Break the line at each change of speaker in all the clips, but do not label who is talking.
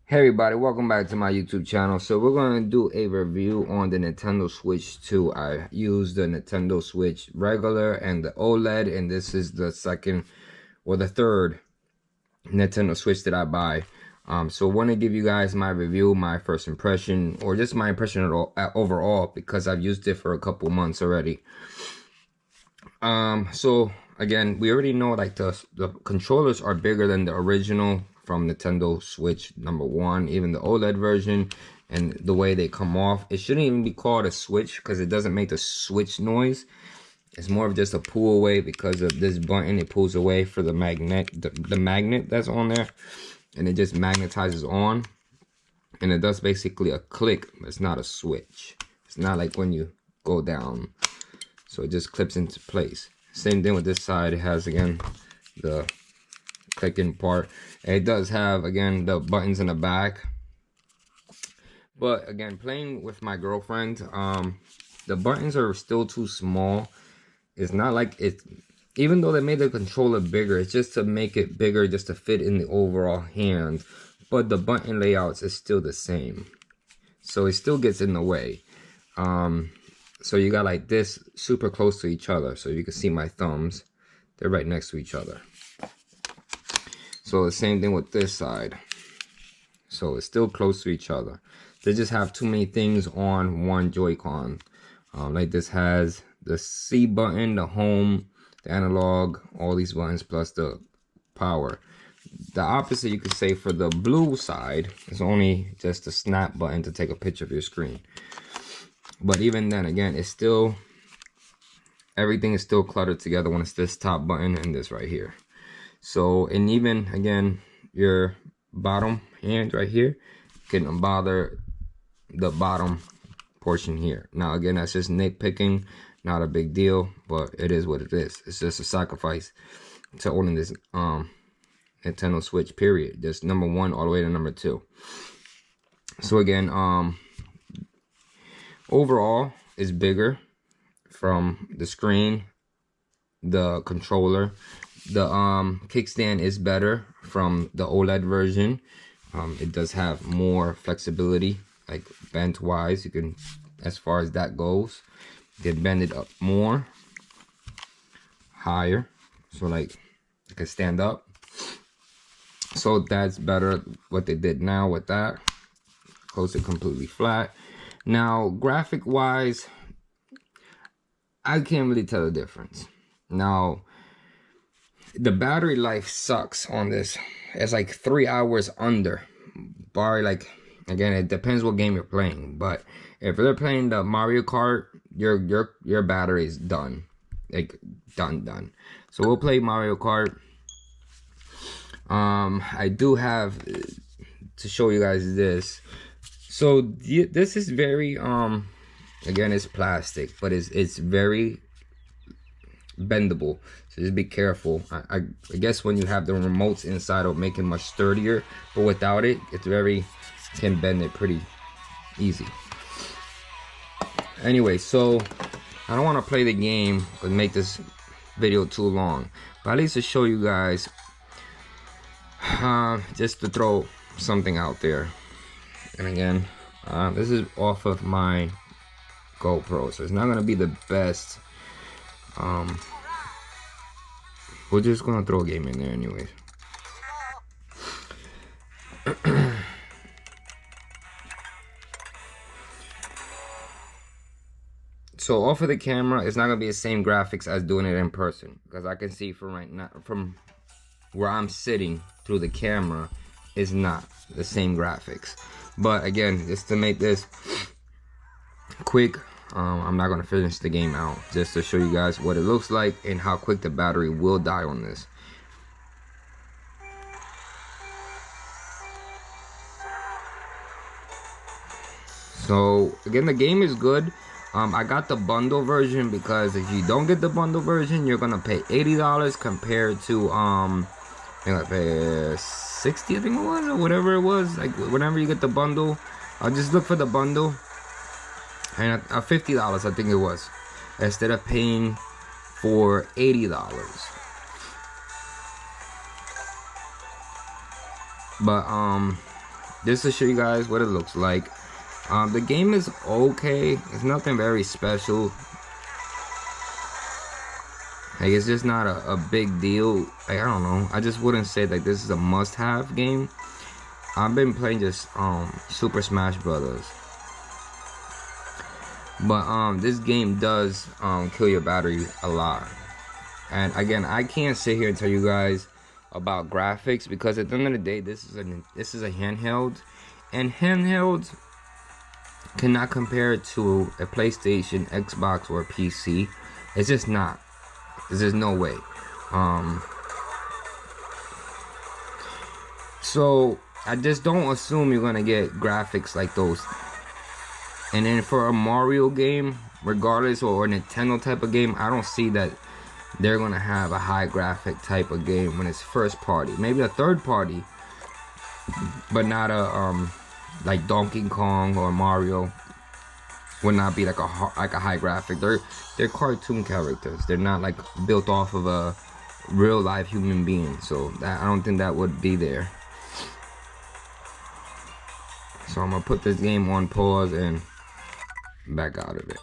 Hey everybody, welcome back to my YouTube channel. So we're going to do a review on the Nintendo Switch 2. I used the Nintendo Switch regular and the OLED, and this is the second or the third Nintendo Switch that I buy. So I want to give you guys my review, my first impression, or just my impression overall, because I've used it for a couple months already. So again, we already know like the controllers are bigger than the original from Nintendo Switch #1, even the OLED version, and the way they come off. It shouldn't even be called a Switch because it doesn't make the switch noise. It's more of just a pull away because of this button. It pulls away for the magnet, the magnet that's on there, and it just magnetizes on, and it does basically a click. It's not a switch. It's not like when you go down. So it just clips into place. Same thing with this side. It has, again, the clicking part. And it does have, again, the buttons in the back. But, again, playing with my girlfriend, the buttons are still too small. It's not like it, even though they made the controller bigger, it's just to make it bigger, just to fit in the overall hand. But the button layouts is still the same. So it still gets in the way. So you got like this super close to each other. So you can see my thumbs. They're right next to each other. So the same thing with this side. So it's still close to each other. They just have too many things on one Joy-Con. Like this has the C button, the home, the analog, all these buttons plus the power. The opposite you could say for the blue side is only just the snap button to take a picture of your screen. But even then, again, it's still, everything is still cluttered together when it's this top button and this right here. So, and even, again, your bottom hand right here can bother the bottom portion here. Now, again, that's just nitpicking, not a big deal, but it is what it is. It's just a sacrifice to owning this Nintendo Switch, period. Just #1 all the way to #2. So, again, overall is bigger from the screen, the controller. The kickstand is better from the OLED version. It does have more flexibility, like bent wise. You can, as far as that goes, you can bend it up more, higher, so like you can stand up. So that's better what they did now with that. Close it completely flat. Now, graphic wise, I can't really tell the difference. Now, the battery life sucks on this. It's like 3 hours under. Bar, like, again, it depends what game you're playing. But if they're playing the Mario Kart, your battery is done. Like, done. So we'll play Mario Kart. I do have to show you guys this. So this is very again, it's plastic, but it's very bendable, so just be careful. I guess when you have the remotes inside, it'll make it much sturdier, but without it, it's very, can bend it pretty easy. Anyway, so I don't want to play the game but make this video too long, but at least to show you guys, just to throw something out there. And again, this is off of my GoPro, so it's not gonna be the best. We're just gonna throw a game in there anyways. So off of the camera, it's not gonna be the same graphics as doing it in person, because I can see from right now, from where I'm sitting through the camera, is not the same graphics. But again, just to make this quick, I'm not going to finish the game out, just to show you guys what it looks like and how quick the battery will die on this. So again, the game is good. I got the bundle version because if you don't get the bundle version, you're gonna pay $80 compared to I think I pay 60, I think it was, or whatever it was. Like whenever you get the bundle, I'll just look for the bundle, and $50 I think it was, instead of paying for $80. But just to show you guys what it looks like. The game is okay. It's nothing very special. Like, it's just not a big deal. Like, I don't know. I just wouldn't say that this is a must-have game. I've been playing just Super Smash Brothers. But this game does kill your battery a lot. And again, I can't sit here and tell you guys about graphics, because at the end of the day, this is a handheld, and handhelds cannot compare to a PlayStation, Xbox, or a PC. It's just not. There's no way. So I just don't assume you're gonna get graphics like those. And then for a Mario game, regardless, or a Nintendo type of game, I don't see that they're gonna have a high graphic type of game when it's first party. Maybe a third party, but not a like Donkey Kong or Mario would not be like a high graphic. They're cartoon characters. They're not like built off of a real life human being. So that, I don't think that would be there. So I'm gonna put this game on pause and back out of it.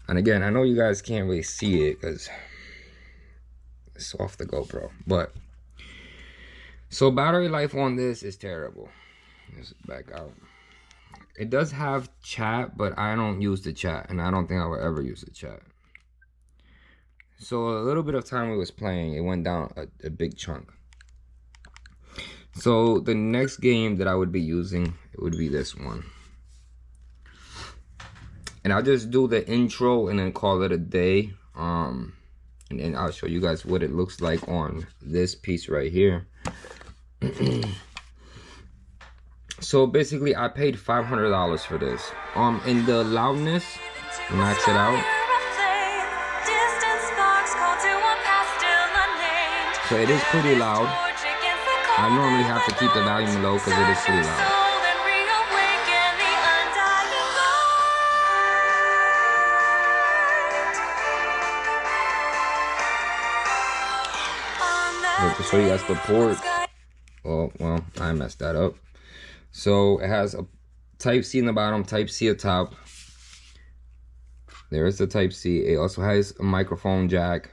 And again, I know you guys can't really see it because it's off the GoPro, but so battery life on this is terrible. Let's back out. It does have chat, but I don't use the chat, and I don't think I will ever use the chat. So a little bit of time we was playing, it went down a big chunk. So the next game that I would be using, it would be this one. And I'll just do the intro and then call it a day. And then I'll show you guys what it looks like on this piece right here. So basically, I paid $500 for this. In the loudness, max it out. So it is pretty loud. I normally have to keep the volume low because it is pretty loud. To show you guys the ports. Oh, well, I messed that up. So it has a Type-C in the bottom, Type-C at top. There is the Type-C. It also has a microphone jack,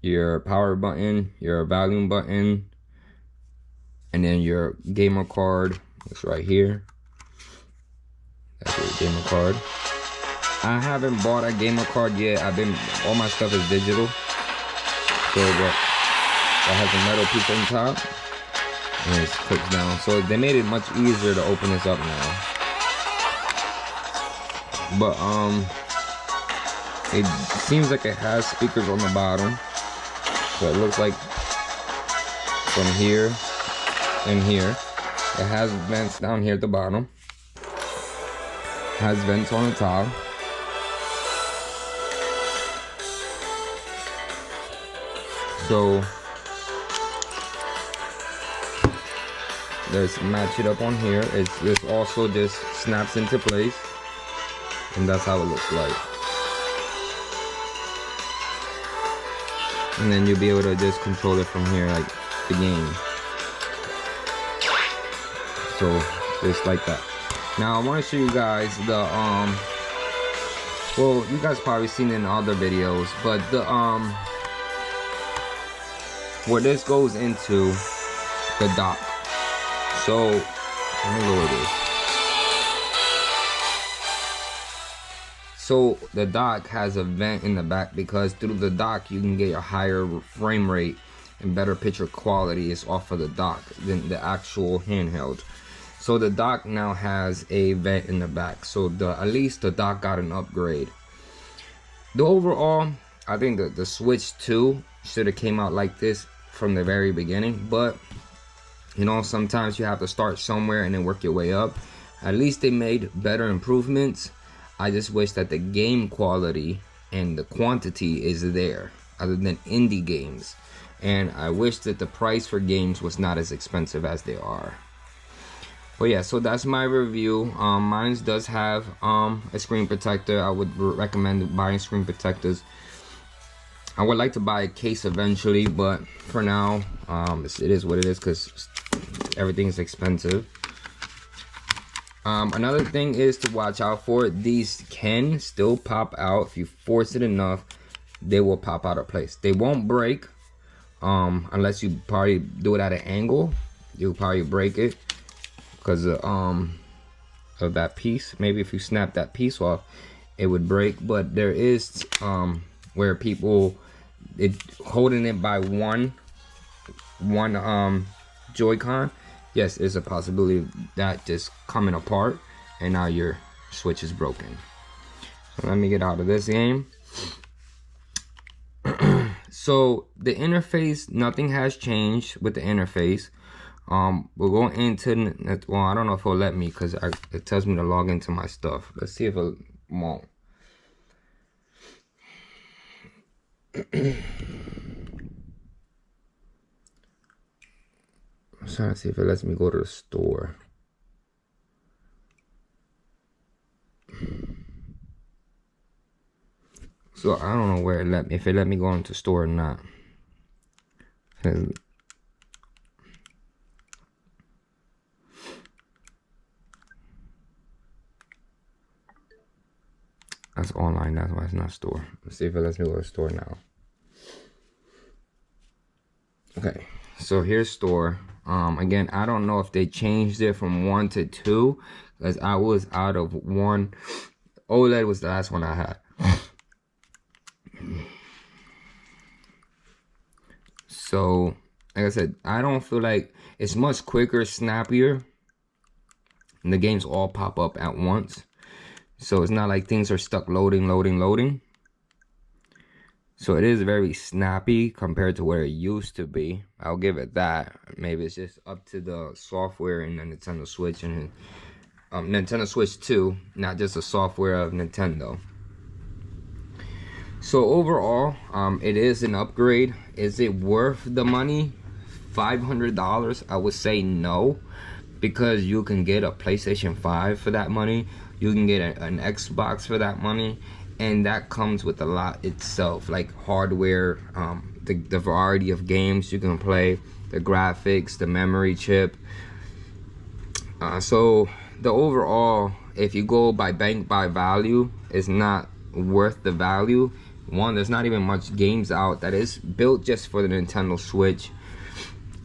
your power button, your volume button, and then your gamer card. It's right here. That's your gamer card. I haven't bought a gamer card yet. All my stuff is digital. So that has a metal piece on top. And it clicks down. So they made it much easier to open this up now. But it seems like it has speakers on the bottom. So it looks like from here and here. It has vents down here at the bottom. It has vents on the top. So let's match it up on here. This also just snaps into place, and that's how it looks like. And then you'll be able to just control it from here, like the game. So just like that. Now I want to show you guys the well, you guys probably seen it in other videos, but the where this goes into the dock. So, let me lower this. So, the dock has a vent in the back because through the dock you can get a higher frame rate and better picture quality is off of the dock than the actual handheld. So, the dock now has a vent in the back. So, at least the dock got an upgrade. The overall, I think that the Switch 2 should have came out like this from the very beginning, but you know, sometimes you have to start somewhere and then work your way up. At least they made better improvements. I just wish that the game quality and the quantity is there, other than indie games. And I wish that the price for games was not as expensive as they are. But yeah, so that's my review. Mine does have a screen protector. I would recommend buying screen protectors. I would like to buy a case eventually, but for now, it is what it is because everything's expensive. Another thing is to watch out for. These can still pop out. If you force it enough, they will pop out of place. They won't break unless you probably do it at an angle. You'll probably break it because of that piece. Maybe if you snap that piece off, it would break. But there is where people holding it by one Joy-Con. Yes, there's a possibility that just coming apart and now your Switch is broken. So let me get out of this game. So the interface, nothing has changed with the interface. We'll go into, well, I don't know if it'll let me because it tells me to log into my stuff. Let's see if it won't. I'm trying to see if it lets me go to the store. So I don't know where it let me, if it let me go into store or not. That's online, that's why it's not store. Let's see if it lets me go to store now. Okay, so here's store. Again, I don't know if they changed it from 1 to 2 because I was out of 1. OLED was the last one I had. So, like I said, I don't feel like it's much quicker, snappier. And the games all pop up at once. So it's not like things are stuck loading. So it is very snappy compared to where it used to be. I'll give it that. Maybe it's just up to the software in the Nintendo Switch and Nintendo Switch 2, not just the software of Nintendo. So overall, it is an upgrade. Is it worth the money? $500? I would say no, because you can get a PlayStation 5 for that money. You can get an Xbox for that money. And that comes with a lot itself, like hardware, the variety of games you can play, the graphics, the memory chip. So the overall, if you go by bank by value, is not worth the value. One, there's not even much games out that is built just for the Nintendo Switch.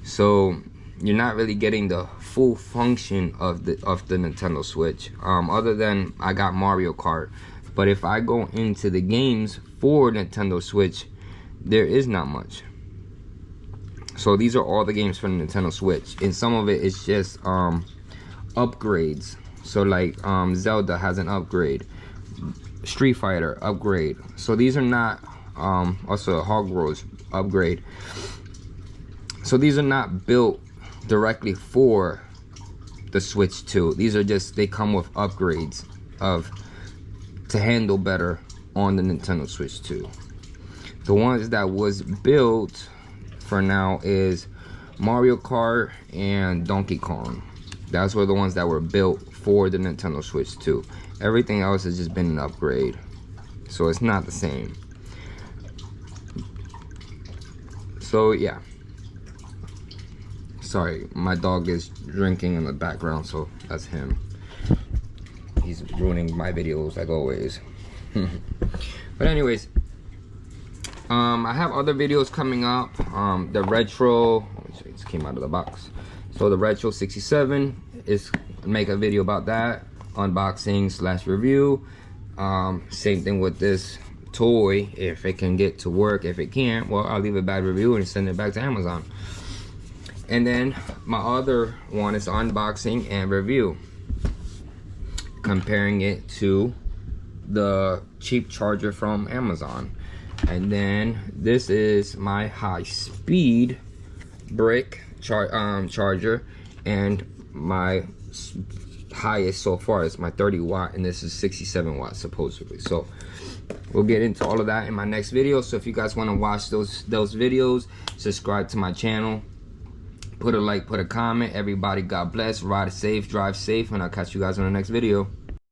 So you're not really getting the full function of the Nintendo Switch. Other than I got Mario Kart. But if I go into the games for Nintendo Switch, there is not much. So these are all the games for the Nintendo Switch. And some of it is just upgrades. So like Zelda has an upgrade. Street Fighter upgrade. So these are not, also Hogwarts upgrade. So these are not built directly for the Switch 2. These are just, they come with upgrades to handle better on the Nintendo Switch 2. The ones that was built for now is Mario Kart and Donkey Kong. Those were the ones that were built for the Nintendo Switch 2. Everything else has just been an upgrade. So it's not the same. So yeah. Sorry, my dog is drinking in the background, so that's him. He's ruining my videos like always. But anyways, I have other videos coming up. The retro, it just came out of the box. So the retro 67 is make a video about that, unboxing / review. Same thing with this toy. If it can get to work, if it can't, well, I'll leave a bad review and send it back to Amazon. And then my other one is unboxing and review, comparing it to the cheap charger from Amazon. And then this is my high-speed brick charger, and my highest so far is my 30 watt, and this is 67 watts supposedly. So we'll get into all of that in my next video. So if you guys want to watch those videos, subscribe to my channel, put a like, put a comment. Everybody, God bless, ride safe, drive safe, and I'll catch you guys on the next video.